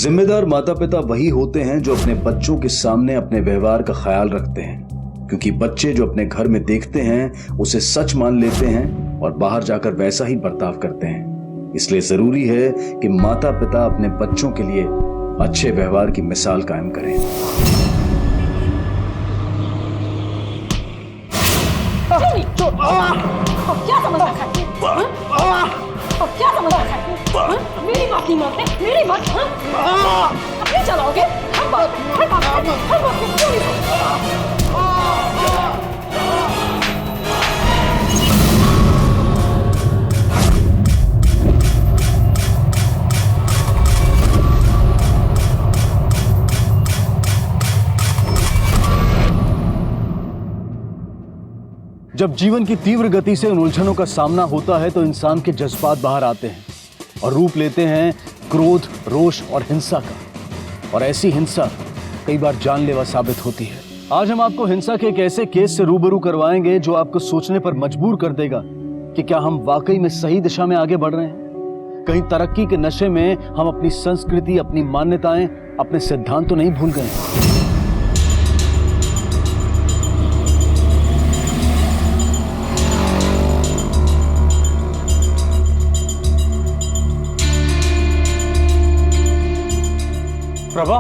जिम्मेदार माता पिता वही होते हैं जो अपने बच्चों के सामने अपने व्यवहार का ख्याल रखते हैं, क्योंकि बच्चे जो अपने घर में देखते हैं उसे सच मान लेते हैं और बाहर जाकर वैसा ही बर्ताव करते हैं। इसलिए जरूरी है कि माता पिता अपने बच्चों के लिए अच्छे व्यवहार की मिसाल कायम करें। क्या समझ रखा है? क्या समझ रखा है? मेरी बात नहीं मानते, मेरी बात अपने चलाओगे? हर बात क्यों नहीं सुनते? जब जीवन की तीव्र गति से उन उलझनों का सामना होता है तो इंसान के जज्बात बाहर आते हैं और रूप लेते हैं क्रोध, रोष और हिंसा का। और ऐसी हिंसा कई बार जानलेवा साबित होती है। आज हम आपको हिंसा के एक ऐसे केस से रूबरू करवाएंगे जो आपको सोचने पर मजबूर कर देगा कि क्या हम वाकई में सही दिशा में आगे बढ़ रहे हैं। कहीं तरक्की के नशे में हम अपनी संस्कृति, अपनी मान्यताएं, अपने सिद्धांत तो नहीं भूल गए। प्रभा,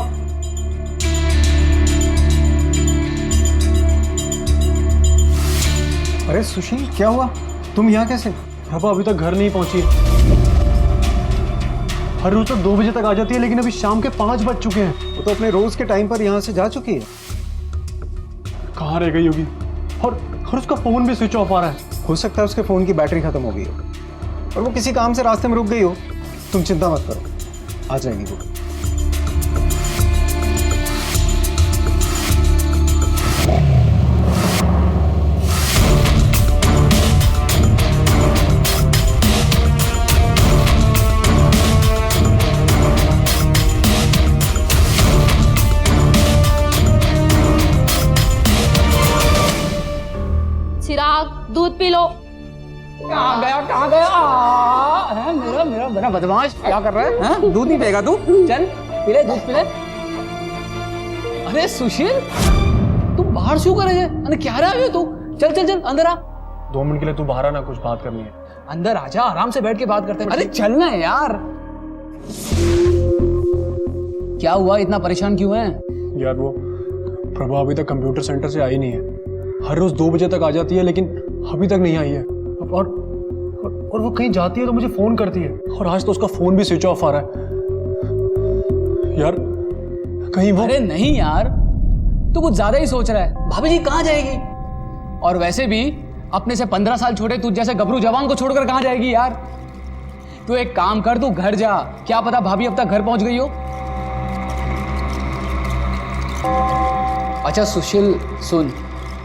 अरे सुशील, क्या हुआ? तुम यहाँ कैसे? प्रभा अभी तक घर नहीं पहुंची। हर रोज तक 2 बजे तक आ जाती है, लेकिन अभी शाम के 5 बज चुके हैं। वो तो अपने रोज के टाइम पर यहाँ से जा चुकी है। कहाँ रह गई होगी? और उसका फोन भी स्विच ऑफ आ रहा है। हो सकता है उसके फोन की बैटरी खत्म हो गई हो और वो किसी काम से रास्ते में रुक गई हो। तुम चिंता मत करो, आ जाएगी वो। चिराग, दूध पी लो। कहाँ गया? मेरा बड़ा बदमाश, क्या कर रहा है? हाँ? दूध नहीं पिएगा तू? चल पी ले, दूध पी ले। अरे सुशील, तुम बाहर क्यों कर रहे हैं? अरे क्या रहा है तू? चल चल चल अंदर आ। 2 मिनट के लिए तू बाहर आना, कुछ बात करनी है। अंदर आजा, आराम से बैठ के बात करते हैं। अरे चलना है यार। क्या हुआ, इतना परेशान क्यों है? यार वो प्रभा अभी तक कंप्यूटर सेंटर से आई नहीं है। हर रोज 2 बजे तक आ जाती है, लेकिन अभी तक नहीं आई है। और वो कहीं जाती है तो मुझे फोन करती है, और आज तो उसका फोन भी स्विच ऑफ आ रहा है। यार कहीं वो... अरे नहीं यार, तू कुछ ज्यादा ही सोच रहा है। भाभी जी कहाँ जाएगी? और वैसे भी अपने से 15 साल छोटे तुझ जैसे गबरू जवान को छोड़कर कहाँ जाएगी यार? तू एक काम कर, तू घर जा। क्या पता भाभी अब तक घर पहुंच गई हो। अच्छा सुशील सुन,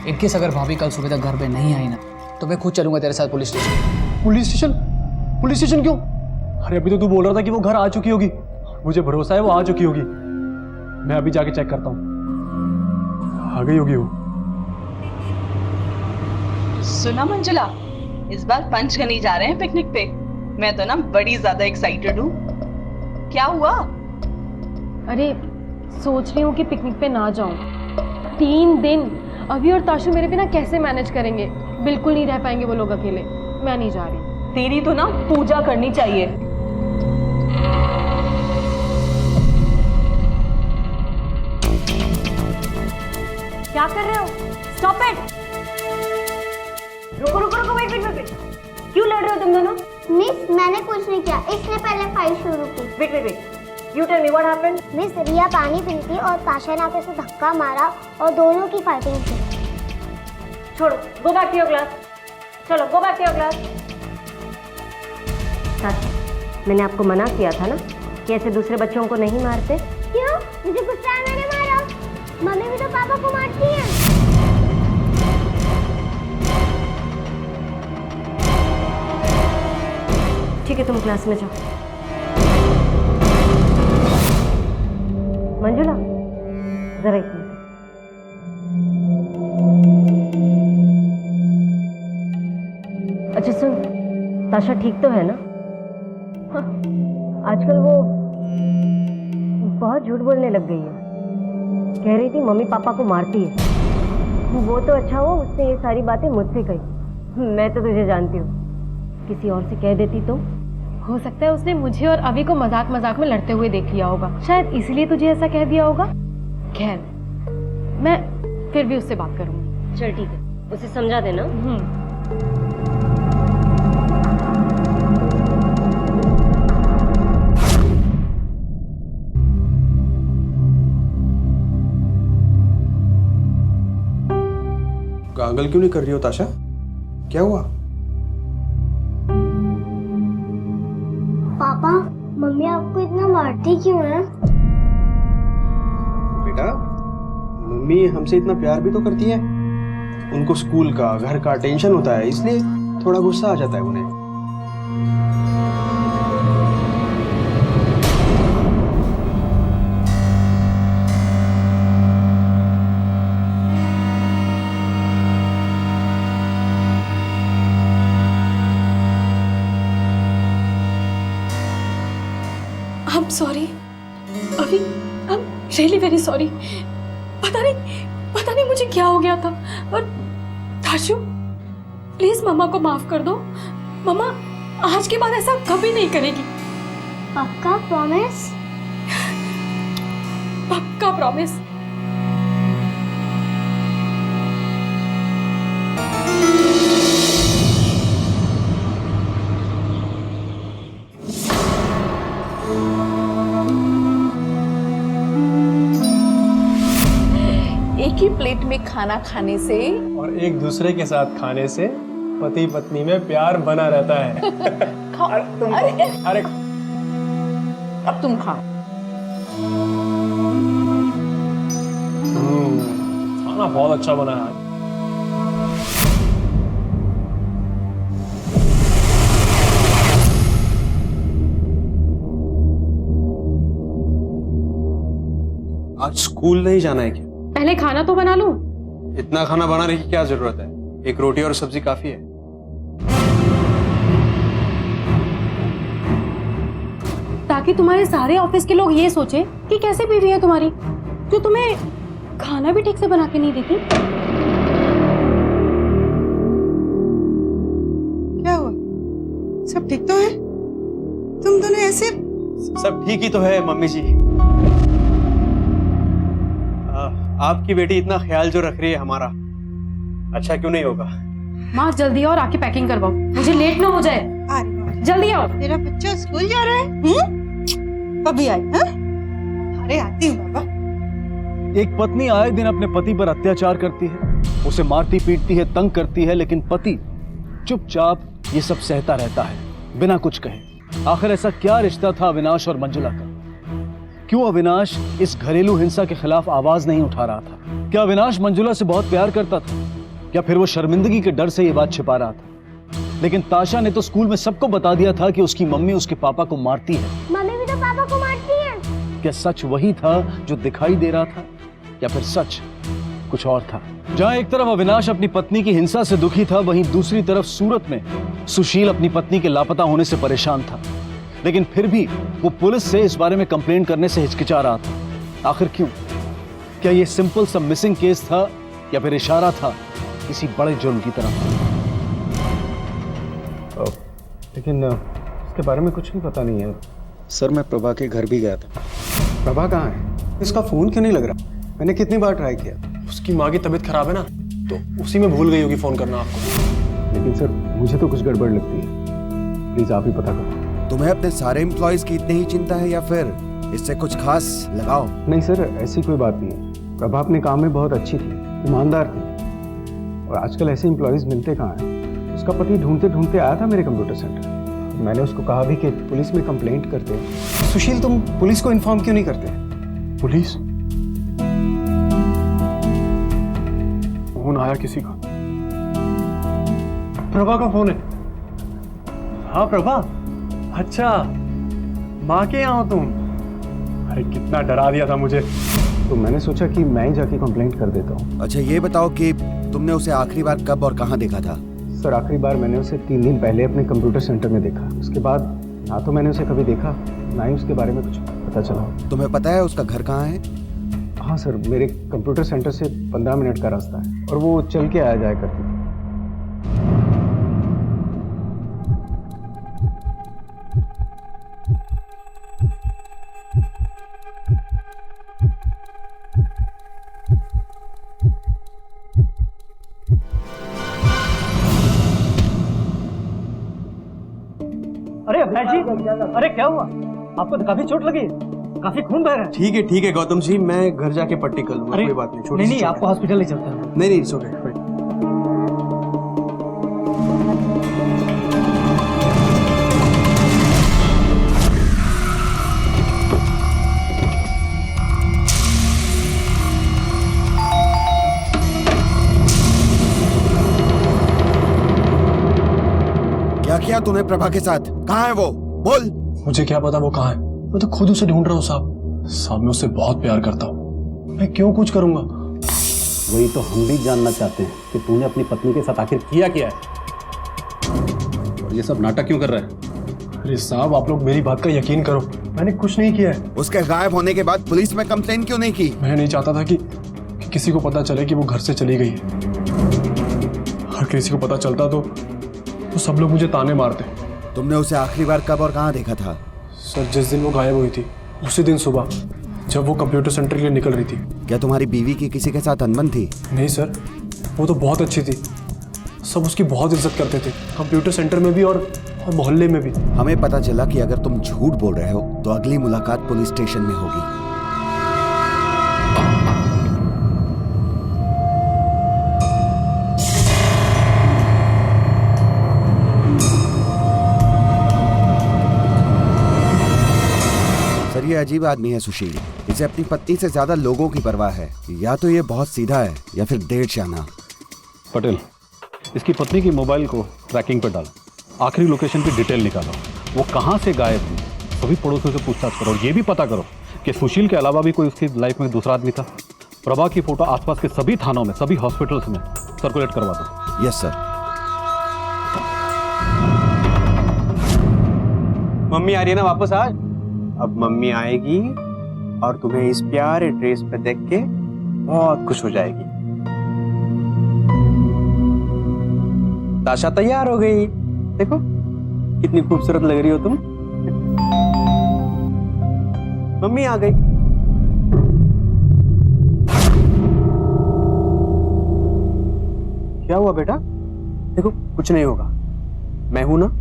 इनकेस अगर भाभी कल सुबह तक घर पे नहीं आई ना, तो मैं खुद चलूंगा तेरे साथ police station. Police station? Police station क्यों? अरे अभी तो तू बोल रहा था कि वो घर आ चुकी होगी। मुझे भरोसा है वो आ चुकी होगी। मैं अभी जाके चेक करता हूँ, आ गई होगी वो। सुना मंजुला, इस बार पंचगनी जा रहे हैं पिकनिक पे। मैं तो ना बड़ी ज्यादा एक्साइटेड हूँ। क्या हुआ? अरे सोच रही हूँ कि पिकनिक पे ना जाऊँ। 3 दिन अभी और ताशु मेरे बिना कैसे मैनेज करेंगे? बिल्कुल नहीं रह पाएंगे वो लोग अकेले। मैं नहीं जा रही। तेरी तो ना पूजा करनी चाहिए। क्या कर रहे हो? Stop it! रुको रुको रुको, वेट वेट वेट। क्यों लड़ रहे हो तुम दोनों? मिस, मैंने कुछ नहीं किया, इसने पहले फाइट शुरू की। Wait wait wait, you tell me what happened? Miss, Riya पानी पी थी और ताशा ने आके उसे धक्का मारा और दोनों की फाइटिंग थी। छोड़ो, go back to your class. चलो go back to your class. मैंने आपको मना किया था ना कि ऐसे दूसरे बच्चों को नहीं मारते। क्यों? मुझे गुस्सा है, मैंने मारा। मम्मी भी तो पापा को मारती है। ठीक है, तुम क्लास में जाओ। मंजुला, जरा एक मिनट। अच्छा सुन, ताशा ठीक तो है ना? हाँ, आजकल वो बहुत झूठ बोलने लग गई है। कह रही थी मम्मी पापा को मारती है। वो तो अच्छा हो उसने ये सारी बातें मुझसे कही। मैं तो तुझे जानती हूँ, किसी और से कह देती तो। हो सकता है उसने मुझे और अभी को मजाक मजाक में लड़ते हुए देख लिया होगा, शायद इसलिए तुझे ऐसा कह दिया होगा। खैर, मैं फिर भी उससे बात करूंगी। चल ठीक है, उसे समझा देना। गागल क्यों नहीं कर रही हो ताशा? क्या हुआ? पापा, मम्मी आपको इतना मारती क्यों है? बेटा, मम्मी हमसे इतना प्यार भी तो करती है। उनको स्कूल का, घर का टेंशन होता है, इसलिए थोड़ा गुस्सा आ जाता है उन्हें। I'm sorry. अभी I'm really very sorry. पता नहीं मुझे क्या हो गया था। और ताशु, प्लीज मम्मा को माफ कर दो। मम्मा आज के बाद ऐसा कभी नहीं करेगी। पक्का प्रॉमिस? पक्का प्रॉमिस। एक ही प्लेट में खाना खाने से और एक दूसरे के साथ खाने से पति पत्नी में प्यार बना रहता है। अरे अब तुम खाओ। खाना बहुत अच्छा बना है। आज स्कूल नहीं जाना है क्या? पहले खाना तो बना लूं। इतना खाना बनाने की क्या जरूरत है? एक रोटी और सब्जी काफी है। ताकि तुम्हारे सारे ऑफिस के लोग ये सोचे कि कैसे बीवी है तुम्हारी, जो तुम्हें खाना भी ठीक से बना के नहीं देती। क्या हुआ? सब ठीक तो है? तुम दोनों ऐसे? सब ठीक ही तो है मम्मी जी। आपकी बेटी इतना ख्याल जो रख रही है हमारा, अच्छा क्यों नहीं होगा? माँ जल्दी आओ और आके पैकिंग करवाओ, मुझे लेट ना हो जाए। अरे जल्दी आओ। तेरा बच्चा स्कूल जा रहा है? कभी आई? अरे आती हूँ बाबा। एक पत्नी आए दिन अपने पति पर अत्याचार करती है, उसे मारती पीटती है, तंग करती है, लेकिन पति चुपचाप ये सब सहता रहता है बिना कुछ कहे। आखिर ऐसा क्या रिश्ता था अविनाश और मंजुला का? क्यों अविनाश इस घरेलू हिंसा के खिलाफ आवाज नहीं उठा रहा था? क्या अविनाश मंजुला से बहुत प्यार करता था, या फिर वो शर्मिंदगी के डर से ये बात छिपा रहा था? लेकिन ताशा ने तो स्कूल में सबको बता दिया था कि उसकी मम्मी उसके पापा को मारती है। मम्मी भी तो पापा को मारती है। क्या सच वही था जो दिखाई दे रहा था, या फिर सच कुछ और था? जहां एक तरफ अविनाश अपनी पत्नी की हिंसा से दुखी था, वहीं दूसरी तरफ सूरत में सुशील अपनी पत्नी के लापता होने से परेशान था। लेकिन फिर भी वो पुलिस से इस बारे में कंप्लेंट करने से हिचकिचा रहा था। आखिर क्यों? क्या ये सिंपल सा मिसिंग केस था, या फिर इशारा था किसी बड़े जुर्म की तरफ? लेकिन इसके बारे में कुछ भी पता नहीं है। सर मैं प्रभा के घर भी गया था। प्रभा कहाँ है? इसका फोन क्यों नहीं लग रहा? मैंने कितनी बार ट्राई किया। उसकी माँ की तबीयत खराब है ना, तो उसी में भूल गई होगी फोन करना आपको। लेकिन सर मुझे तो कुछ गड़बड़ लगती है, प्लीज आप ही पता करो। तुम्हें अपने सारे एम्प्लॉयज की इतनी ही चिंता है या फिर इससे कुछ खास लगाओ? नहीं सर, ऐसी कोई बात नहीं है। प्रभा अपने काम में बहुत अच्छी थी, ईमानदार थी, और आजकल ऐसे एम्प्लॉयज मिलते कहाँ हैं। उसका पति ढूंढते ढूंढते आया था मेरे कंप्यूटर सेंटर। मैंने उसको कहा भी कि पुलिस में कंप्लेंट करते हैं। सुशील, तुम पुलिस को इन्फॉर्म क्यों नहीं करते? पुलिस? फोन आया किसी का। प्रभा का फोन है। हाँ प्रभा, अच्छा माँ के यहाँ हो तुम? अरे कितना डरा दिया था मुझे। तो मैंने सोचा कि मैं ही जाके कंप्लेंट कर देता हूँ। अच्छा ये बताओ कि तुमने उसे आखिरी बार कब और कहाँ देखा था? सर आखिरी बार मैंने उसे 3 दिन पहले अपने कंप्यूटर सेंटर में देखा। उसके बाद ना तो मैंने उसे कभी देखा, ना ही उसके बारे में कुछ पता पता चला। तुम्हें पता है उसका घर कहाँ है? हाँ सर, मेरे कंप्यूटर सेंटर से 15 मिनट का रास्ता है और वो चल के आया जाया करती थी। अरे अभिलाष जी, अरे क्या हुआ? आपको तो काफी चोट लगी है, काफी खून बह रहा है। ठीक है गौतम जी, मैं घर जाके पट्टी कर लूंगा, कोई बात नहीं। छोटी नहीं, आपको हॉस्पिटल ले चलते हैं। नहीं, इट्स ओके। क्या किया तूने प्रभा के साथ? कहाँ है वो? बोल। मुझे क्या पता वो कहाँ है, मैं तो खुद उसे ढूंढ रहा हूँ साहब। मैं उससे बहुत प्यार करता हूँ, मैं क्यों कुछ करूंगा? वही तो हम भी जानना चाहते हैं कि तूने अपनी पत्नी के साथ आखिर किया क्या है, और ये सब नाटक क्यों कर रहा है? अरे साहब, आप लोग मेरी बात का यकीन करो, मैंने कुछ नहीं किया है। उसके गायब होने के बाद पुलिस में कंप्लेन क्यों नहीं की? मैं नहीं चाहता था कि किसी को पता चले कि वो घर से चली गई है। हर किसी को पता चलता तो सब लोग मुझे ताने मारते। तुमने उसे आखिरी बार कब और कहाँ देखा था? सर, जिस दिन वो गायब हुई थी उसी दिन सुबह, जब वो कंप्यूटर सेंटर के लिए निकल रही थी। क्या तुम्हारी बीवी की किसी के साथ अनबन थी? नहीं सर, वो तो बहुत अच्छी थी, सब उसकी बहुत इज्जत करते थे, कंप्यूटर सेंटर में भी और मोहल्ले में भी। हमें पता चला कि अगर तुम झूठ बोल रहे हो तो अगली मुलाकात पुलिस स्टेशन में होगी। ये अजीब आदमी है सुशील, इसे अपनी पत्नी से ज्यादा लोगों की परवाह है। या तो ये बहुत सीधा है या फिर डेढ़ शाना। पटेल, इसकी पत्नी की मोबाइल को ट्रैकिंग पर डालो, आखिरी लोकेशन की डिटेल निकालो, वो कहाँ से गायब हुई, सभी पड़ोसियों से पूछताछ करो और ये भी पता करो कि सुशील के अलावा भी कोई उसकी लाइफ में दूसरा आदमी था। प्रभा की फोटो आसपास के सभी थानों में, सभी हॉस्पिटल्स में सर्कुलेट करवा दो। Yes sir. मम्मी आ रही है ना वापस आज? अब मम्मी आएगी और तुम्हें इस प्यारे ड्रेस पे देख के बहुत खुश हो जाएगी। ताशा तैयार हो गई, देखो कितनी खूबसूरत लग रही हो तुम। मम्मी आ गई। क्या हुआ बेटा? देखो कुछ नहीं होगा, मैं हूं ना।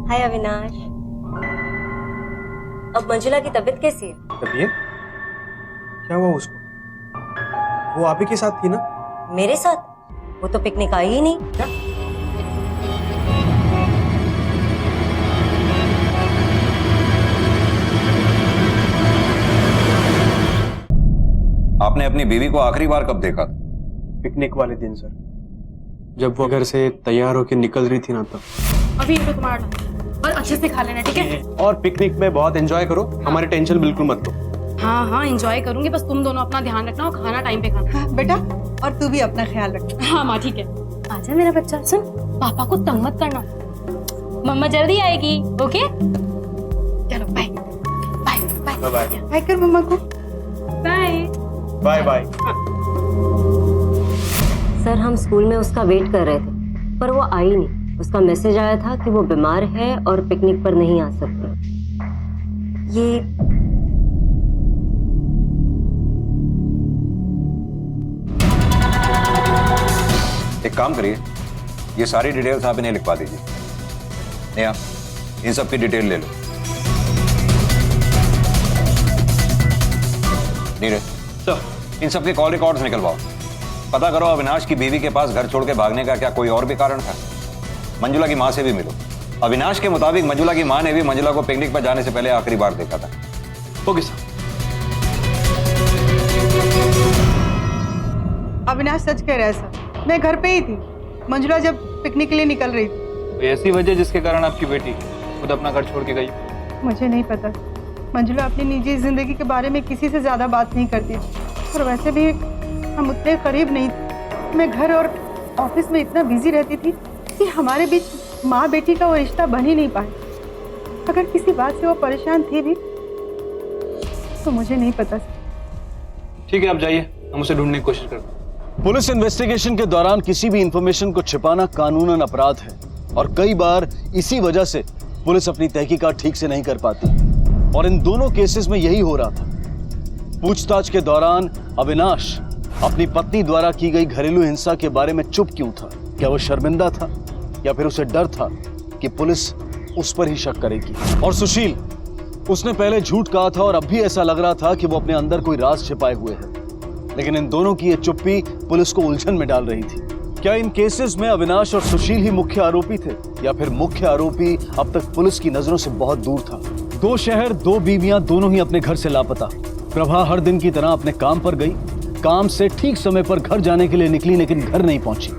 हाय अविनाश, अब मंजुला की तबीयत कैसी है? तबीयत? क्या हुआ उसको? वो आप ही के साथ थी ना? मेरे साथ? वो तो पिकनिक आई ही नहीं। क्या? आपने अपनी बीवी को आखिरी बार कब देखा था? पिकनिक वाले दिन सर, जब वो घर से तैयार होकर निकल रही थी ना तब। अभी इनको तुम्हारा और अच्छे से खा लेना, ठीक है? और पिकनिक में बहुत एंजॉय करो, हमारी टेंशन बिल्कुल मत लो। हाँ एंजॉय करूंगी, बस तुम दोनों अपना ध्यान रखना और खाना टाइम पे खाना। हाँ, बेटा और तू भी अपना ख्याल रखना। हाँ माँ ठीक है। आजा मेरा बच्चा, सुन पापा को तंग मत करना, मम्मा जल्दी आएगी। ओके चलो bye bye bye bye bye कर मम्मा को। Bye bye bye. सर, हम स्कूल में उसका वेट कर रहे थे पर वो आई नहीं। उसका मैसेज आया था कि वो बीमार है और पिकनिक पर नहीं आ सकती। ये एक काम करिए, ये सारी डिटेल्स आप इन्हें लिखवा दीजिए। नेहा, इन सब की डिटेल ले लो। नीरज सर, इन सब के कॉल रिकॉर्ड्स निकलवाओ। पता करो अविनाश की बीवी के पास घर छोड़ के भागने का क्या कोई और भी कारण था। मंजुला की माँ से भी मिलो। अविनाश के मुताबिक मंजुला की माँ ने भी मंजुला को पिकनिक पर जाने से पहले आखिरी बार देखा था। Okay sir. अविनाश सच कह रहा है सर, मैं घर पे ही थी मंजुला जब पिकनिक के लिए निकल रही थी। तो ऐसी वजह जिसके कारण आपकी बेटी खुद अपना घर छोड़ के गई? मुझे नहीं पता। मंजुला अपनी निजी जिंदगी के बारे में किसी से ज्यादा बात नहीं करती थी और वैसे भी हम उतने करीब नहीं थे। मैं घर और ऑफिस में इतना बिजी रहती थी कि हमारे बीच माँ बेटी का वो रिश्ता बन ही नहीं पाया। अगर किसी बात से वो परेशान थी भी तो मुझे नहीं पता। ठीक है, आप जाइए, हम उसे ढूंढने की कोशिश करते हैं। पुलिस इन्वेस्टिगेशन के दौरान किसी भी इंफॉर्मेशन को छिपाना कानूनन अपराध है और कई बार इसी वजह से पुलिस अपनी तहकीकात ठीक से नहीं कर पाती और इन दोनों केसेस में यही हो रहा था। पूछताछ के दौरान अविनाश अपनी पत्नी द्वारा की गई घरेलू हिंसा के बारे में चुप क्यों था? क्या वो शर्मिंदा था या फिर उसे डर था कि पुलिस उस पर ही शक करेगी? और सुशील, उसने पहले झूठ कहा था और अब भी ऐसा लग रहा था कि वो अपने अंदर कोई राज छिपाए हुए है, लेकिन इन दोनों की ये चुप्पी पुलिस को उलझन में डाल रही थी। क्या इन केसेस में अविनाश और सुशील ही मुख्य आरोपी थे या फिर मुख्य आरोपी अब तक पुलिस की नजरों से बहुत दूर था? दो शहर, दो बीवियां, दोनों ही अपने घर से लापता। प्रभा हर दिन की तरह अपने काम पर गई, काम से ठीक समय पर घर जाने के लिए निकली लेकिन घर नहीं पहुंची।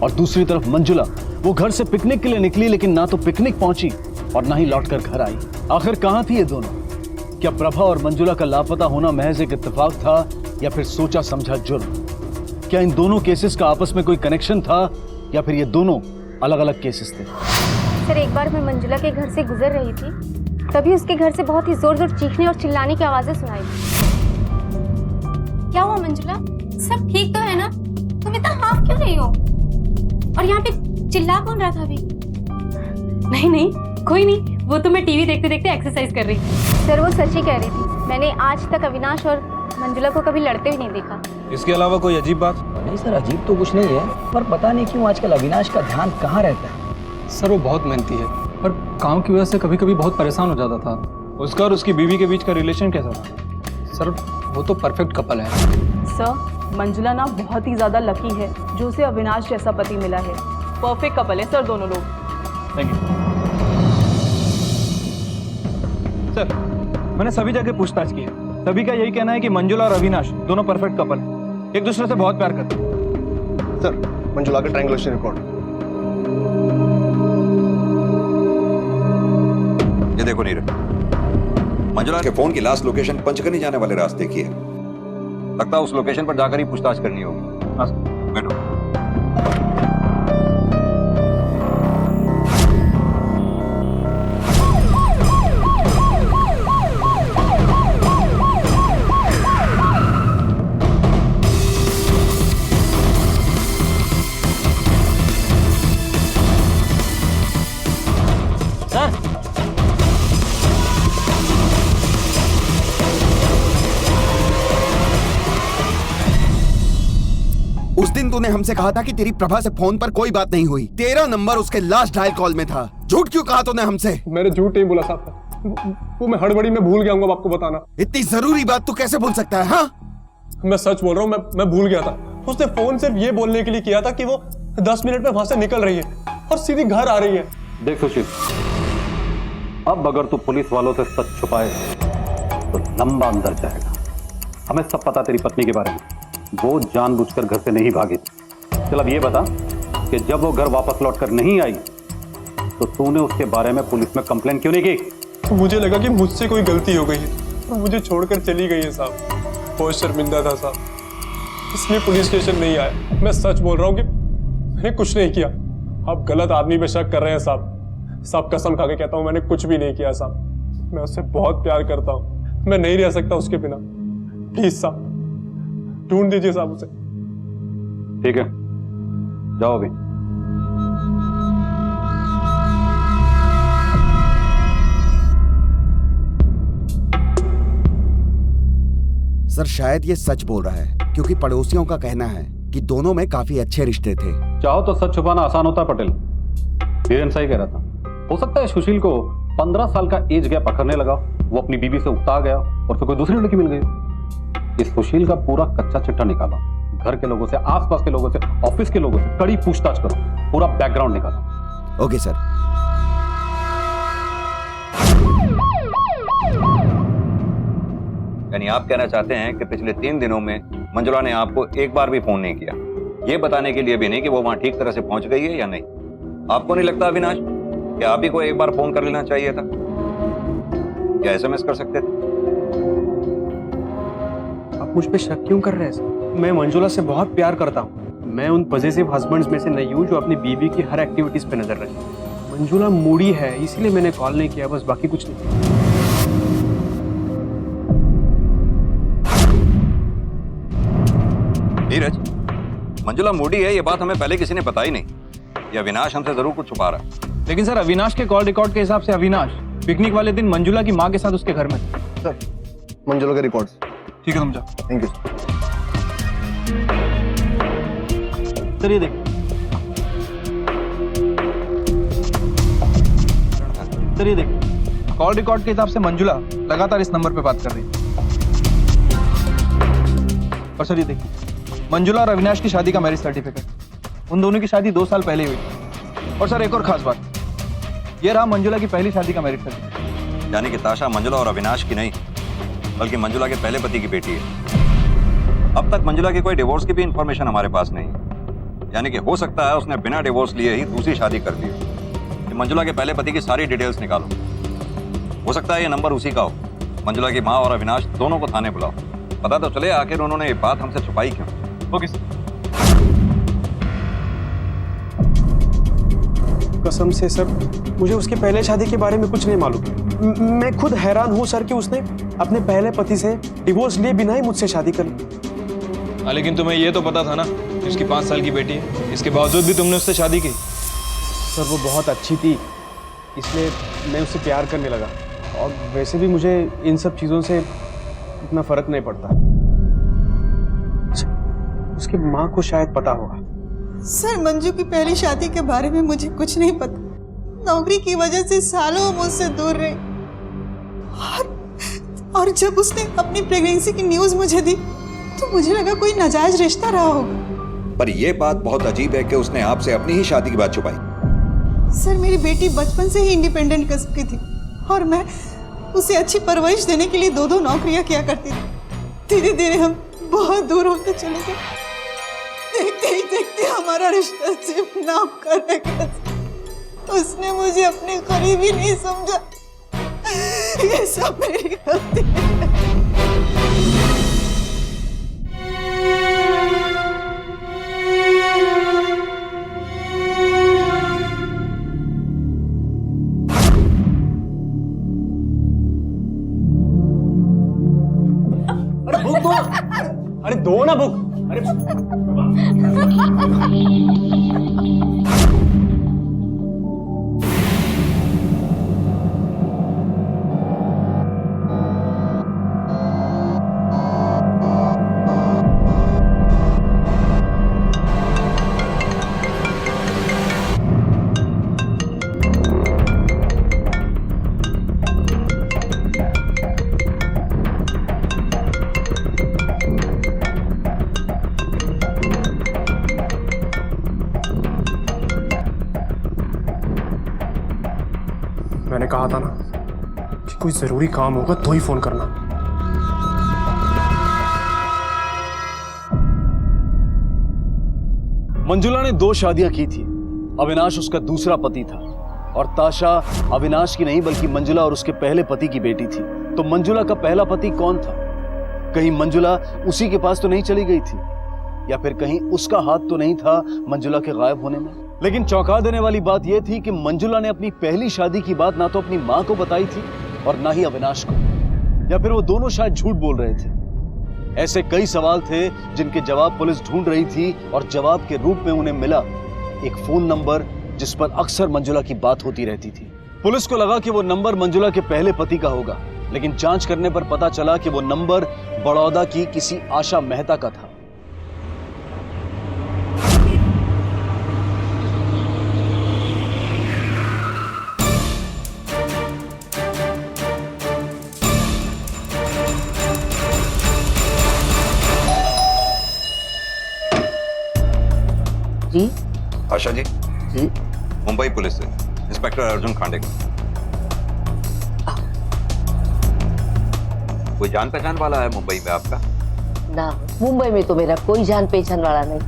और दूसरी तरफ मंजुला, वो घर से पिकनिक के लिए निकली लेकिन ना तो पिकनिक पहुंची और ना ही लौटकर घर आई। आखिर कहां थी ये दोनों? क्या प्रभा और मंजुला का लापता होना महज एक इत्तेफाक था या फिर सोचा समझा जुर्म? क्या इन दोनों केसेस का आपस में कोई कनेक्शन था या फिर ये दोनों अलग अलग केसेस थे? सर, एक बार मैं मंजुला के घर से गुजर रही थी, तभी उसके घर से बहुत ही जोर जोर चीखने और चिल्लाने की आवाजें सुनाई दी। क्या हुआ मंजुला? सब ठीक तो है ना? तुम इतना हाफ क्यों रही हो? और यहाँ पे चिल्ला कौन रहा था अभी? नहीं, कोई नहीं, वो तो मैं टीवी देखते देखते एक्सरसाइज कर रही थी। सर, वो सच ही कह रही थी। मैंने आज तक अविनाश और मंजुला को कभी लड़ते हुए नहीं देखा। इसके अलावा कोई अजीब बात? नहीं सर, अजीब तो कुछ नहीं है, पर पता नहीं क्यों आजकल अविनाश का ध्यान कहाँ रहता है। सर, वो बहुत मेहनती है और काम की वजह से कभी कभी बहुत परेशान हो जाता था। उसका और उसकी बीवी के बीच का रिलेशन कैसा था? सर, वो तो परफेक्ट कपल है। सर, मंजुला ना बहुत ही ज्यादा लकी है जो उसे अविनाश जैसा पति मिला है। परफेक्ट कपल है सर दोनों लोग। Thank you sir. मैंने सभी जगह पूछताछ की है, सभी का यही कहना है कि मंजुला और अविनाश दोनों परफेक्ट कपल हैं, एक दूसरे से बहुत प्यार करते हैं। सर, मंजुला का ट्रायंगुलेशन रिपोर्ट। ये देखो नीरज, मंजुला के फोन की लास्ट लोकेशन पंचगनी जाने वाले रास्ते की है। लगता है उस लोकेशन पर जाकर ही पूछताछ करनी होगी। हाँ बैठो। उस दिन तूने हमसे कहा था कि तेरी प्रभा से फोन पर कोई बात नहीं हुई। तेरा नंबर उसके लास्ट डायल कॉल में था। झूठ क्यों कहा तूने हमसे? मैंने झूठ नहीं बोला साहब, वो मैं हड़बड़ी में भूल गया हूँ आपको बताना। इतनी जरूरी बात तू कैसे भूल सकता है? हाँ, मैं सच बोल रहा हूँ, मैं भूल गया था। उसने फोन सिर्फ ये बोलने के लिए किया था कि वो 10 मिनट में वहां से निकल रही है और सीधी घर आ रही है। देख सुशील, अब अगर तू पुलिस वालों से सच छुपाए तो लंबा अंदर जाएगा। हमें सब पता तेरी पत्नी के बारे में, वो जानबूझकर घर से नहीं भागी। चल अब ये बता कि जब वो घर वापस लौटकर नहीं आई तो तूने उसके बारे में पुलिस में कंप्लेन क्यों नहीं की? मुझे लगा कि मुझसे कोई गलती हो गई है और मुझे छोड़कर चली गई है साहब। बहुत शर्मिंदा था साहब, इसलिए पुलिस स्टेशन नहीं आया। मैं सच बोल रहा हूँ कि मैंने कुछ नहीं किया। आप गलत आदमी पे शक कर रहे हैं साहब। साहब कसम खा के कहता हूँ मैंने कुछ भी नहीं किया साहब। मैं उससे बहुत प्यार करता हूँ, मैं नहीं रह सकता उसके बिना। प्लीज साहब ढूंढ दीजिए साहब उसे। ठीक है, जाओ अभी। सर, शायद ये सच बोल रहा है क्योंकि पड़ोसियों का कहना है कि दोनों में काफी अच्छे रिश्ते थे। चाहो तो सच छुपाना आसान होता है पटेल। धीरेन सही कह रहा था। हो सकता है सुशील को 15 साल का एज गैप अखरने लगा, वो अपनी बीबी से उकता गया और फिर कोई दूसरी लड़की मिल गई। इस सुशील का पूरा कच्चा चिट्ठा निकाला, घर के लोगों से, आसपास के लोगों से, ऑफिस के लोगों से कड़ी पूछताछ करो, पूरा बैकग्राउंड निकालो। Okay sir. यानी आप कहना चाहते हैं कि पिछले 3 दिनों में मंजुला ने आपको एक बार भी फोन नहीं किया, ये बताने के लिए भी नहीं कि वो वहां ठीक तरह से पहुंच गई है या नहीं। आपको नहीं लगता अविनाश कि आप ही को एक बार फोन कर लेना चाहिए था या SMS कर सकते थे? आप मुझ पे शक क्यों कर रहे हैं सर? मैं मंजुला से बहुत प्यार करता हूँ। मैं उन पॉजिटिव हस्बैंड्स में से नहीं हूँ जो अपनी बीवी की हर एक्टिविटीज पे नजर रखे। मंजुला मूडी है, इसीलिए मैंने कॉल नहीं किया, बस बाकी कुछ नहीं। नीरज, मंजुला मूडी है ये बात हमें पहले किसी ने बताई नहीं। ये अविनाश हमसे जरूर कुछ छुपा रहा है। लेकिन सर अविनाश के कॉल रिकॉर्ड के हिसाब से अविनाश पिकनिक वाले दिन मंजुला की माँ के साथ उसके घर में था। सर मंजुला के रिकॉर्ड्स। ठीक है, तुम जाओ। Thank you sir. ये देखो सर, ये देखो कॉल रिकॉर्ड के हिसाब से मंजुला लगातार इस नंबर पे बात कर रही है। और सर ये देखिए मंजुला और अविनाश की शादी का मैरिज सर्टिफिकेट, उन दोनों की शादी 2 साल पहले हुई। और सर एक और खास बात, ये रहा मंजुला की पहली शादी का मैरिज सर्टिफिकेट। यानी कि ताशा मंजुला और अविनाश की नहीं बल्कि मंजुला के पहले पति की बेटी है। अब तक मंजुला की कोई डिवोर्स की भी इंफॉर्मेशन हमारे पास नहीं है, यानी कि हो सकता है उसने बिना डिवोर्स लिए ही दूसरी शादी कर दी हो। मंजुला के पहले पति की सारी डिटेल्स निकालो, हो सकता है ये नंबर उसी का हो। मंजुला की माँ और अविनाश दोनों को थाने बुलाओ, पता तो चले आखिर उन्होंने ये बात हमसे छुपाई क्यों। Okay sir. कसम से सर मुझे उसकी पहले शादी के बारे में कुछ नहीं मालूम। मैं खुद हैरान हूँ सर कि उसने अपने पहले पति से डिवोर्स लिए बिना ही मुझसे शादी कर ली। लेकिन तुम्हें ये तो पता था ना कि उसकी 5 साल की बेटी है, इसके बावजूद भी तुमने उससे शादी की। सर वो बहुत अच्छी थी, इसलिए मैं उससे प्यार करने लगा। और वैसे भी मुझे इन सब चीज़ों से इतना फर्क नहीं पड़ता। उसकी माँ को शायद पता होगा। सर मंजू की पहली शादी के बारे में मुझे कुछ नहीं पता। नौकरी की वजह से सालों मुझसे दूर रही, और जब उसने अपनी प्रेगनेंसी की न्यूज़ मुझे दी तो मुझे लगा कोई नाजायज रिश्ता रहा होगा। पर यह बात बहुत अजीब है कि उसने आपसे अपनी ही शादी की बात छुपाई। सर मेरी बेटी बचपन से ही इंडिपेंडेंट किस्म की थी और मैं उसे अच्छी परवरिश देने के लिए 2-2 नौकरियां किया करती थी। धीरे धीरे हम बहुत दूर होते चले गए। देखते ही देखते हमारा रिश्ता सिर्फ नाम का रह गया। उसने मुझे अपने करीब ही नहीं समझा। ये सब मेरी गलती है। अरे दो ना बुक। अरे मैंने कहा था ना कि कोई जरूरी काम होगा तो ही फोन करना। मंजुला ने 2 शादियां की थी। अविनाश उसका दूसरा पति था और ताशा अविनाश की नहीं बल्कि मंजुला और उसके पहले पति की बेटी थी। तो मंजुला का पहला पति कौन था? कहीं मंजुला उसी के पास तो नहीं चली गई थी, या फिर कहीं उसका हाथ तो नहीं था मंजुला के गायब होने में? लेकिन चौंका देने वाली बात यह थी कि मंजुला ने अपनी पहली शादी की बात ना तो अपनी मां को बताई थी और ना ही अविनाश को, या फिर वो दोनों शायद झूठ बोल रहे थे। ऐसे कई सवाल थे जिनके जवाब पुलिस ढूंढ रही थी और जवाब के रूप में उन्हें मिला एक फोन नंबर जिस पर अक्सर मंजुला की बात होती रहती थी। पुलिस को लगा कि वो नंबर मंजुला के पहले पति का होगा, लेकिन जांच करने पर पता चला कि वो नंबर बड़ौदा की किसी आशा मेहता का था। जी आशा जी। जी मुंबई पुलिस से इंस्पेक्टर अर्जुन खांडेकर। कोई जान पहचान वाला है मुंबई में आपका? ना, मुंबई में तो मेरा कोई जान पहचान वाला नहीं।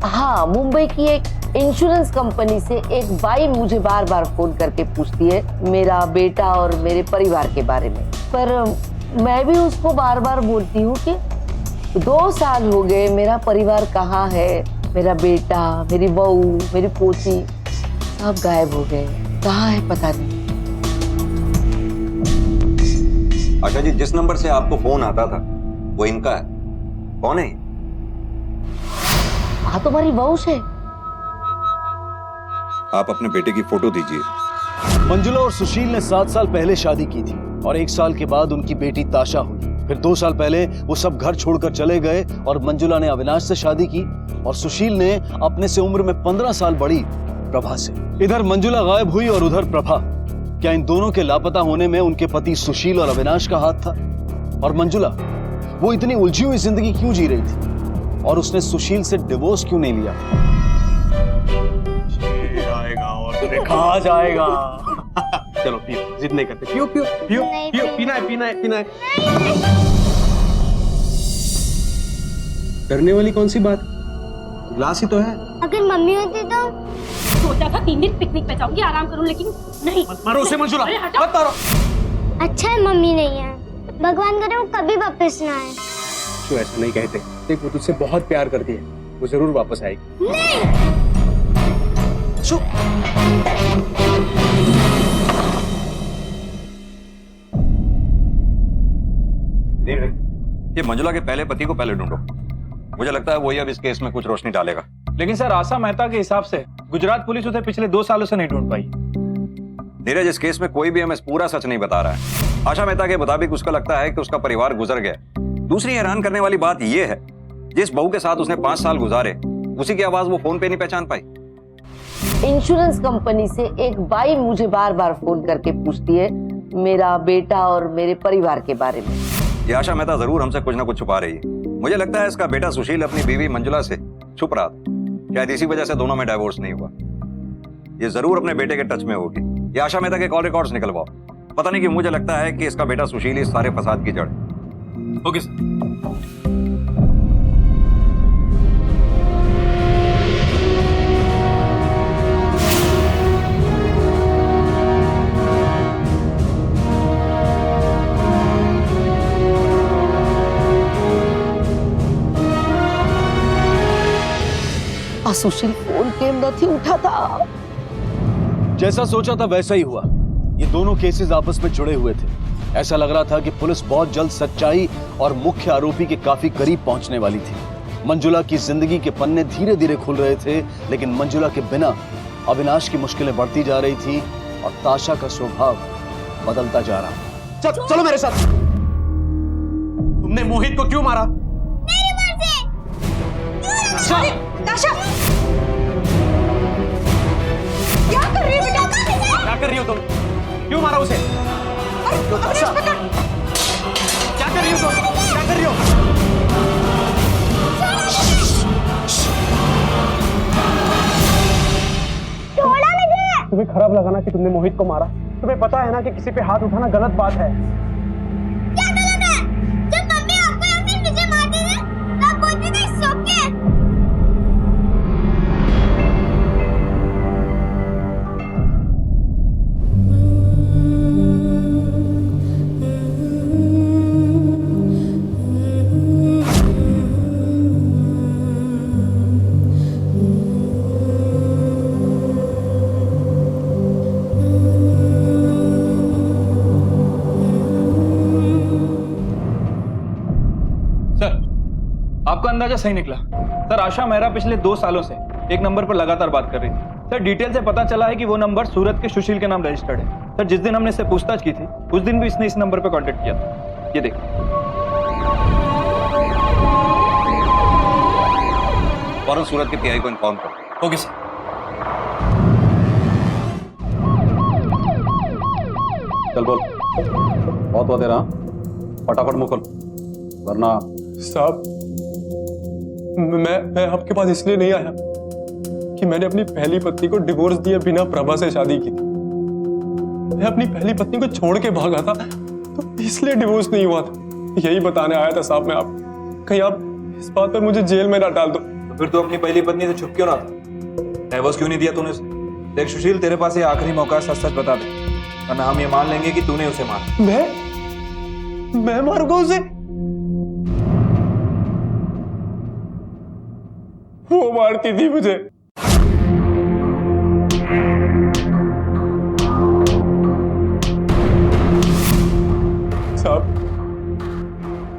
हाँ, मुंबई की एक इंश्योरेंस कंपनी से एक बाई मुझे बार बार फोन करके पूछती है मेरा बेटा और मेरे परिवार के बारे में, पर मैं भी उसको बार बार बोलती हूँ कि 2 साल हो गए, मेरा परिवार कहाँ है, मेरा बेटा, मेरी बहू, मेरी पोती सब गायब हो गए। कहाँ है पता नहीं। आशा जी, जिस नंबर से आपको फोन आता था वो इनका है। कौन है? हाँ, तुम्हारी बहू से। आप अपने बेटे की फोटो दीजिए। मंजुला और सुशील ने 7 साल पहले शादी की थी और 1 साल के बाद उनकी बेटी ताशा हुई। फिर 2 साल पहले वो सब घर छोड़कर चले गए और मंजुला ने अविनाश से शादी की और सुशील ने अपने से उम्र में 15 साल बड़ी प्रभा से। इधर मंजुला गायब हुई और उधर प्रभा। क्या इन दोनों के लापता होने में उनके पति सुशील और अविनाश का हाथ था? और मंजुला, वो इतनी उलझी हुई जिंदगी क्यों जी रही थी और उसने सुशील से डिवोर्स क्यों नहीं लिया? आएगा और तुझे कहा जाएगा। चलो पियो, जिद नहीं करते। पियो पियो पियो पियो, पीना है पीना है पीना है। डरने वाली कौन सी बात? ग्लास ही तो है। अगर मम्मी होती तो सोचा था 3 दिन पिकनिक पे जाऊंगी, आराम करूं, लेकिन नहीं। मत मारो उसे मंजुला, मत मारो। अच्छा है मम्मी नहीं है, भगवान करे वो कभी वापस ना आए। क्यों ऐसा नहीं कहते? देख, वो तुझसे बहुत प्यार करती है, वो जरूर वापस आएगी। नहीं। ये मंजुला के पहले पति को पहले ढूंढो। मुझे लगता है वही अब इस केस में कुछ रोशनी डालेगा। लेकिन सर, आशा मेहता के हिसाब से गुजरात पुलिस उसे पिछले 2 सालों से नहीं ढूंढ पाई। नीरज, इस केस में कोई भी हमें पूरा सच नहीं बता रहा है। आशा मेहता के मुताबिक उसका लगता है कि उसका परिवार गुजर गया। दूसरी हैरान करने वाली बात यह है, जिस बहू के साथ उसने 5 साल गुजारे, उसी की आवाज वो फोन पे नहीं पहचान पाई। इंश्योरेंस कंपनी से एक बाई मुझे बार बार फोन करके पूछती है मेरा बेटा और मेरे परिवार के बारे में। ये आशा मेहता जरूर हमसे कुछ ना कुछ छुपा रही है। मुझे लगता है इसका बेटा सुशील अपनी बीवी मंजुला से छुप रहा था। शायद इसी वजह से दोनों में डाइवोर्स नहीं हुआ। ये जरूर अपने बेटे के टच में होगी। ये आशा मेहता के कॉल रिकॉर्ड्स निकलवाओ। पता नहीं कि मुझे लगता है कि इसका बेटा सुशील इस सारे फसाद की जड़ है। Okay sir. सुशील फोन केम नहीं उठाता। जैसा सोचा था वैसा ही हुआ। ये दोनों केसेस आपस में जुड़े हुए थे। ऐसा लग रहा था कि पुलिस बहुत जल्द सच्चाई और मुख्य आरोपी के काफी करीब पहुंचने वाली थी। मंजुला की जिंदगी के पन्ने धीरे धीरे खुल रहे थे, लेकिन मंजुला के बिना अविनाश की मुश्किलें बढ़ती जा रही थी और ताशा का स्वभाव बदलता जा रहा था। चलो मेरे साथ। तुमने मोहित को क्यों मारा? मेरी मर्जी। ताशा, क्या कर रही हो बेटा? क्या कर रही हो तुम? क्यों मारा उसे? अविनाश पकड़। क्या कर रही हो तुम? क्या कर रही हो? तुम्हें खराब लगा ना कि तुमने मोहित को मारा? तुम्हें पता है ना कि किसी पे हाथ उठाना गलत बात है। क्या गलत है? जब मम्मी आपको या फिर मुझे मारती थी, तब बोलती थी सो के। आपका अंदाजा सही निकला सर। आशा मेहरा पिछले 2 सालों से एक नंबर पर लगातार बात कर रही थी सर। डिटेल से पता चला है कि वो नंबर सूरत के सुशील के नाम रजिस्टर्ड है सर। जिस दिन हमने इससे पूछताछ की थी उस दिन भी इसने इस नंबर पर कांटेक्ट किया था। ये देखिए। फौरन सूरत के पीआई को इन्फॉर्म करो। Okay sir. चल बोल, बहुत हुआ तेरा। फटाफट मुंह खोल वरना। साहब, मैं आपके पास इसलिए नहीं आया कि मैंने अपनी पहली पत्नी को डिवोर्स दिए बिना प्रभा से शादी की थी। मैं अपनी पहली पत्नी को छोड़ के भागा था, तो इसलिए डिवोर्स नहीं हुआ था। यही बताने आया था साहब मैं आप। कहीं आप इस बात पर मुझे जेल में ना डाल दो। तो फिर तू अपनी पहली पत्नी से छुप क्यों रहा था? डाइवोर्स क्यों नहीं दिया तूने उसे? देख सुशील, तेरे पास ये आखिरी मौका है, सच सच बता दे वरना हम ये मान लेंगे कि तूने उसे मारा। मैं मारूंगा उसे? वो मारती थी मुझे।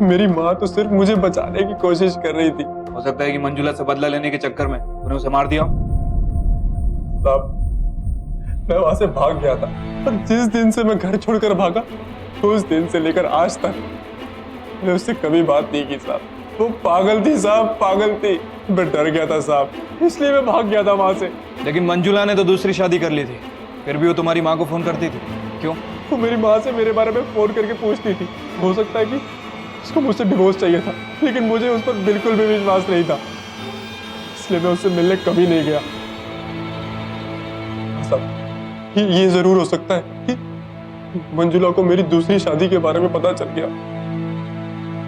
मेरी माँ तो सिर्फ मुझे बचाने की कोशिश कर रही थी। हो सकता है कि मंजुला से बदला लेने के चक्कर में तूने उसे मार दिया। साहब, मैं वहां से भाग गया था, पर जिस दिन से मैं घर छोड़कर भागा उस दिन से लेकर आज तक मैंने उससे कभी बात नहीं की साहब। वो पागल थी साहब, पागल थी। मैं डर गया था साहब, इसलिए मैं भाग गया था वहां से। लेकिन मंजुला ने तो दूसरी शादी कर ली थी, फिर भी वो तुम्हारी माँ को फोन करती थी, क्यों? वो मेरी माँ से मेरे बारे में फोन करके पूछती थी। हो सकता है कि उसको मुझसे डिवोर्स चाहिए था, लेकिन मुझे उस पर बिल्कुल भी विश्वास नहीं था, इसलिए मैं उससे मिलने कभी नहीं गया। साहब, ये जरूर हो सकता है कि मंजुला को मेरी दूसरी शादी के बारे में पता चल गया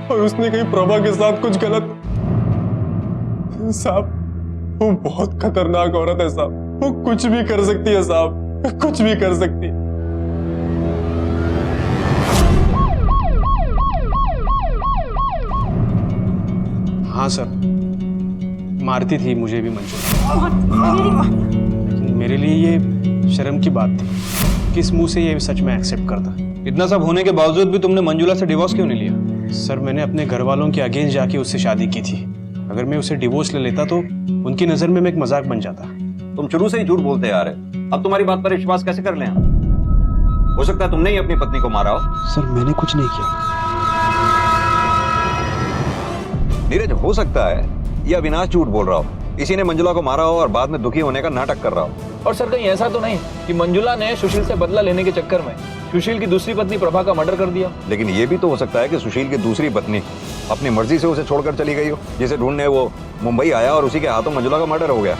और उसने कहीं प्रभा के साथ कुछ गलत। साहब, वो बहुत खतरनाक औरत है साहब, वो कुछ भी कर सकती है साहब, कुछ भी कर सकती है। हाँ सर, मारती थी मुझे भी मंजुला, लेकिन मेरे लिए ये शर्म की बात थी। किस मुंह से ये सच में एक्सेप्ट करता। इतना सब होने के बावजूद भी तुमने मंजुला से डिवोर्स क्यों नहीं लिया? सर, मैंने अपने घर वालों के अगेंस्ट जाके उससे शादी की थी। अगर मैं उसे डिवोर्स ले लेता तो उनकी नजर में मैं एक मजाक बन जाता। तुम शुरू से ही झूठ बोलते आ रहे, अब तुम्हारी बात पर विश्वास कैसे कर लें हम? हो सकता है तुमने ही अपनी पत्नी को मारा हो। सर, मैंने कुछ नहीं किया। नीरज, हो सकता है ये अविनाश झूठ बोल रहा हो, इसी ने मंजुला को मारा हो और बाद में दुखी होने का नाटक कर रहा हो। और सर, कहीं ऐसा तो नहीं कि मंजुला ने सुशील से बदला लेने के चक्कर में सुशील की दूसरी पत्नी प्रभा का मर्डर कर दिया? लेकिन ये भी तो हो सकता है कि सुशील की दूसरी पत्नी अपनी मर्जी से उसे छोड़कर चली गई हो, जिसे ढूंढने वो मुंबई आया और उसी के हाथों मंजुला का मर्डर हो गया।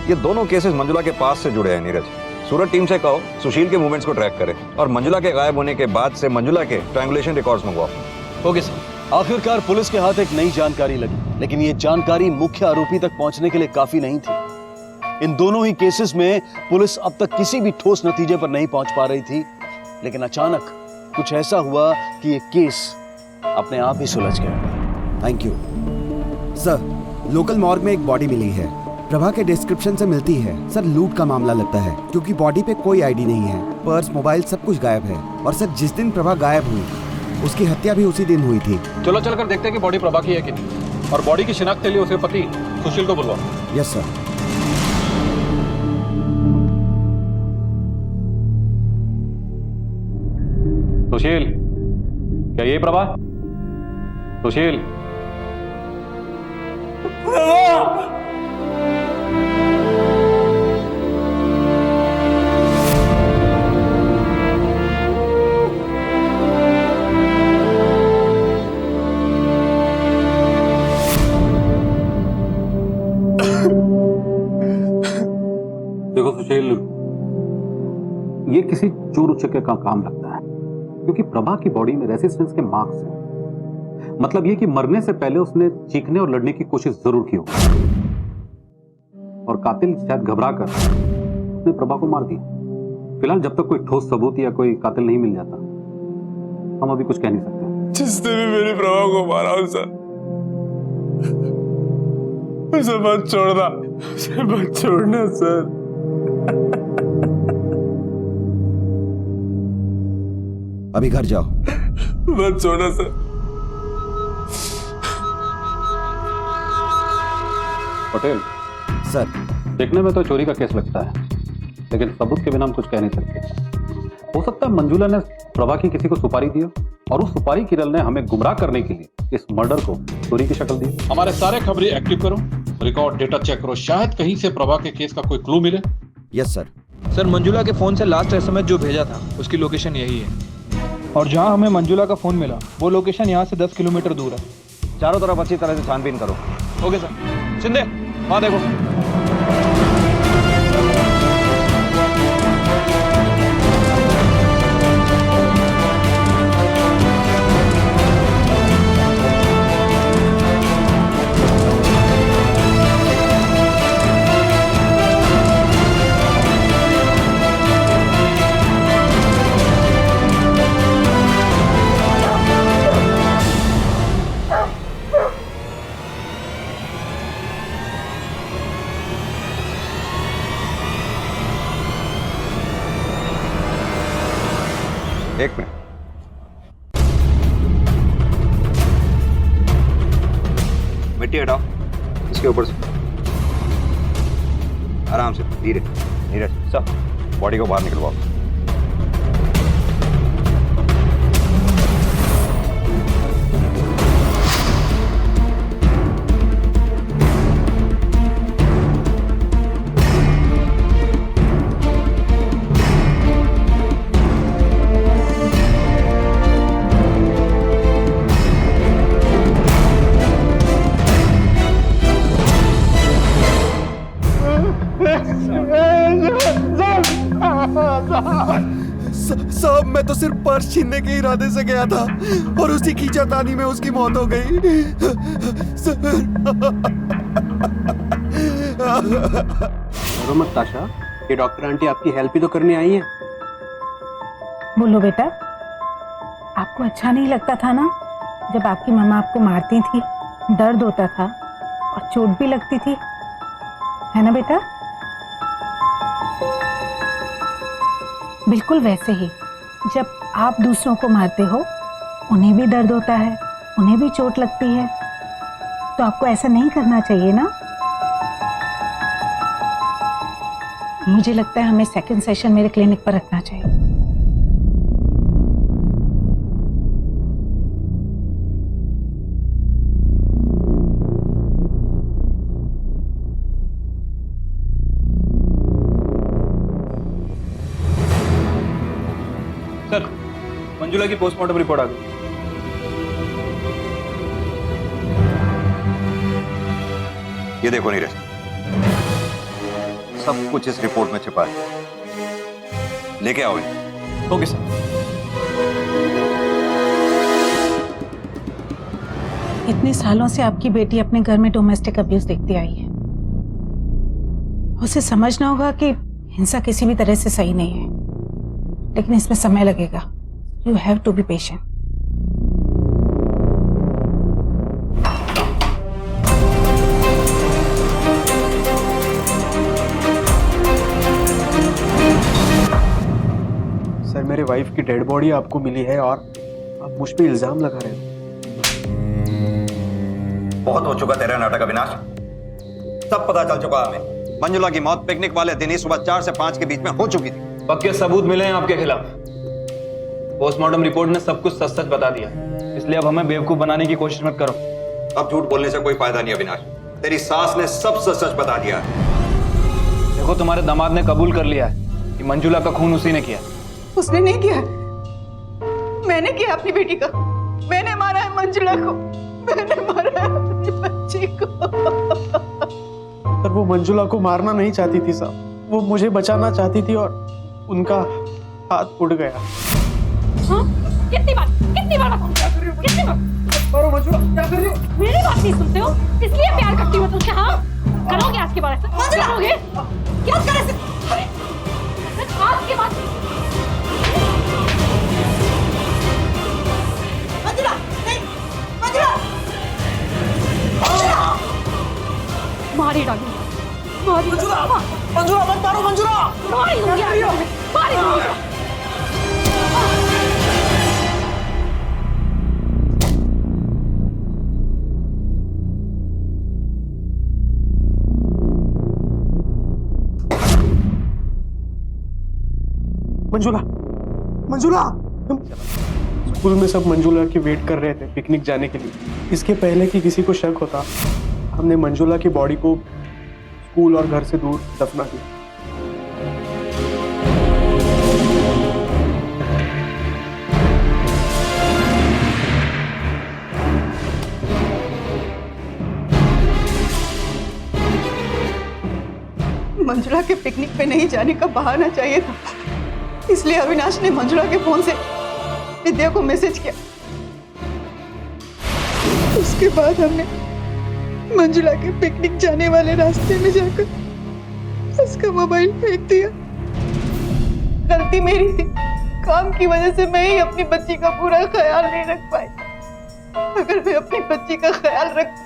ये दोनों केसेस मंजुला के पास से जुड़े हैं नीरज। सूरत टीम से कहो सुशील के मूवमेंट्स को ट्रैक करे और मंजुला के गायब होने के बाद से मंजुला के ट्रायंगुलेशन रिकॉर्ड्स मंगवाओ। Okay sir. आखिरकार पुलिस के हाथ एक नई जानकारी लगी, लेकिन ये जानकारी मुख्य आरोपी तक पहुंचने के लिए काफी नहीं थी। इन दोनों ही केसेस में पुलिस अब तक किसी भी ठोस नतीजे पर नहीं पहुंच पा रही थी, लेकिन अचानक कुछ ऐसा हुआ कि ये केस अपने आप ही सुलझ गया। Thank you sir. Local morgue में एक बॉडी मिली है, प्रभा के डिस्क्रिप्शन से मिलती है। सर, लूट का मामला लगता है क्योंकि बॉडी पे कोई आईडी नहीं है, पर्स, मोबाइल सब कुछ गायब है। और सर, जिस दिन प्रभा गायब हुई उसकी हत्या भी उसी दिन हुई थी। चलो चलकर देखते हैं कि बॉडी प्रभा की है कि नहीं, और बॉडी की शिनाख्त के लिए उसके पति सुशील को बुलवाओ। Yes sir. सुशील, क्या ये प्रभा? सुशील, देखो सुशील, ये किसी चोर उचक्के का काम लगता है, क्योंकि प्रभा की बॉडी में रेसिस्टेंस के मार्क्स हैं। मतलब ये कि मरने से पहले उसने चीखने और लड़ने की कोशिश जरूर की होगी, और कातिल शायद घबराकर उसने प्रभा को मार दिया। फिलहाल जब तक कोई ठोस सबूत या कोई कातिल नहीं मिल जाता, हम अभी कुछ कह नहीं सकते। जिसने भी मेरी प्रभा को मारा उसे मत छोड़ना, उसे मत छोड़ना सर। अभी घर जाओ। मत छोड़ना सर। पटेल सर, देखने में तो चोरी का केस लगता है, लेकिन सबूत के बिना हम कुछ कह नहीं सकते। हो सकता है मंजुला ने प्रभा की किसी को सुपारी दी और उस सुपारी किरल ने हमें गुमराह करने के लिए इस मर्डर को चोरी की शक्ल दी। हमारे सारे खबरें एक्टिव करो, रिकॉर्ड डेटा चेक करो, शायद कहीं से प्रभा के केस का कोई क्लू मिले। Yes sir. सर, मंजुला के फोन से लास्ट एसएमएस जो भेजा था उसकी लोकेशन यही है, और जहां हमें मंजुला का फोन मिला वो लोकेशन यहां से 10 किलोमीटर दूर है। चारों तरफ अच्छी तरह से छानबीन करो। Okay sir. शिंदे, वहां देखो। एक मिनट। मिट्टी हटाओ इसके ऊपर से, आराम से, धीरे। नीरज सब बॉडी को बाहर निकलवाओ। साहब मैं तो सिर्फ पर्स छीनने के इरादे से गया था और उसी खींचातानी में उसकी मौत हो गई। डरो मत ताशा, ये डॉक्टर आंटी आपकी हेल्प ही तो करने आई है। बोलो बेटा, आपको अच्छा नहीं लगता था ना जब आपकी मम्मा आपको मारती थी, दर्द होता था और चोट भी लगती थी, है ना बेटा? बिल्कुल वैसे ही जब आप दूसरों को मारते हो, उन्हें भी दर्द होता है, उन्हें भी चोट लगती है, तो आपको ऐसा नहीं करना चाहिए ना। मुझे लगता है हमें सेकंड सेशन मेरे क्लिनिक पर रखना चाहिए। सर, मंजुला की पोस्टमार्टम रिपोर्ट आ गई। ये देखो नीरज, सब कुछ इस रिपोर्ट में छिपा है, लेके आओ इन्हें। Okay sir. इतने सालों से आपकी बेटी अपने घर में डोमेस्टिक अब्यूज देखती आई है। उसे समझना होगा कि हिंसा किसी भी तरह से सही नहीं है, लेकिन इसमें समय लगेगा। You have to be patient. Sir, मेरे वाइफ की डेड बॉडी आपको मिली है और आप मुझ पे इल्जाम लगा रहे हो। बहुत हो चुका तेरा नाटक अविनाश, सब पता चल चुका हमें। मंजुला की मौत पिकनिक वाले दिन ही सुबह 4 से 5 के बीच में हो चुकी थी। पक्के सबूत मिले हैं आपके खिलाफ। पोस्टमार्टम रिपोर्ट ने सब कुछ सच सच बता दिया, इसलिए अब हमें बेवकूफ बनाने की कोशिश मत करो। अब झूठ बोलने से कोई फायदा नहीं अविनाश, तेरी सास ने सब सच सच बता दिया है। देखो, तुम्हारे दामाद ने कबूल कर लिया है कि मंजुला का खून उसी ने किया। उसने नहीं किया, मैंने किया अपनी बेटी का। मैंने मारा है मंजुला को, मैंने मारा है अपनी बच्ची को। पर वो मंजुला को मारना नहीं चाहती थी साहब, वो मुझे बचाना चाहती थी और उनका हाथ उड़ गया। हाँ? कितनी बार फोन किया? कितनी बार? क्या कर रही हो? मेरी बात नहीं सुनते हो, इसलिए प्यार करती हो तुमसे। हाँ, करोगे आज के बाद ऐसा? करोगे? क्या करे? आज के बाद मंजुला, नहीं, मंजुला, मारी डालूंगा, मारी। मंजुला मत मारो, मंजुला मारी दूंगी, मारी दूंगी। मंजुला, मंजुला। स्कूल में सब मंजुला की वेट कर रहे थे पिकनिक जाने के लिए। इसके पहले कि किसी को शक होता, हमने मंजुला की बॉडी को स्कूल और घर से दूर दफना किया। मंजुला के पिकनिक पे नहीं जाने का बहाना चाहिए था, इसलिए अविनाश ने मंजुला के फोन से विद्या को मैसेज किया। उसके बाद हमने मंजुला के पिकनिक जाने वाले रास्ते में जाकर उसका मोबाइल फेंक दिया। गलती मेरी थी, काम की वजह से मैं ही अपनी बच्ची का पूरा ख्याल नहीं रख पाई। अगर मैं अपनी बच्ची का ख्याल रखती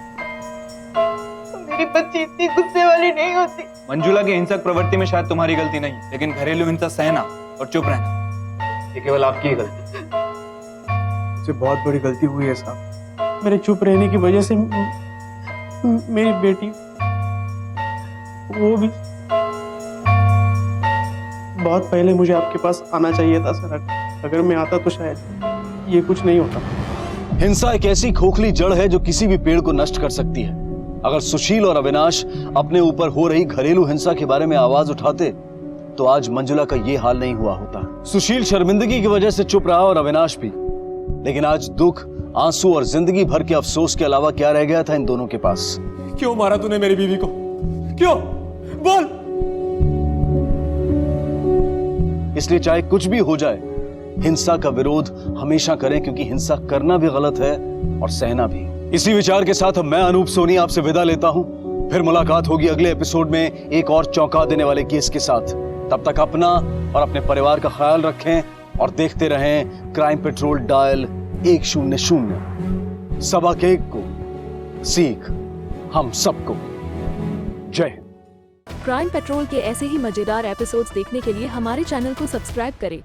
तो मेरी बच्ची इतनी गुस्से वाली नहीं होती। मंजुला की हिंसक प्रवृत्ति में शायद तुम्हारी गलती नहीं, लेकिन घरेलू हिंसा सहना और चुप रहना ये केवल आपकी ही गलती। मुझसे बहुत बड़ी गलती हुई है साहब। मेरे चुप रहने की वजह से मेरी बेटी, वो भी बहुत पहले मुझे आपके पास आना चाहिए था सर। अगर मैं आता तो शायद ये कुछ नहीं होता। हिंसा एक ऐसी खोखली जड़ है जो किसी भी पेड़ को नष्ट कर सकती है। अगर सुशील और अविनाश अपने ऊपर हो रही घरेलू हिंसा के बारे में आवाज उठाते तो आज मंजुला का ये हाल नहीं हुआ होता। सुशील शर्मिंदगी की वजह से चुप रहा और अविनाश भी, लेकिन आज दुख, आंसू और जिंदगी भर के अफसोस के अलावा क्या रह गया था इन दोनों के पास? क्यों मारा तूने मेरी बीवी को? क्यों? बोल। इसलिए चाहे कुछ भी हो जाए, हिंसा का विरोध हमेशा करें, क्योंकि हिंसा करना भी गलत है और सहना भी। इसी विचार के साथ मैं अनूप सोनी आपसे विदा लेता हूं। फिर मुलाकात होगी अगले एपिसोड में एक और चौंका देने वाले केस के साथ। तब तक अपना और अपने परिवार का ख्याल रखें और देखते रहें क्राइम पेट्रोल डायल 100। सबक एक को सीख हम सबको। जय हिंद। क्राइम पेट्रोल के ऐसे ही मजेदार एपिसोड्स देखने के लिए हमारे चैनल को सब्सक्राइब करें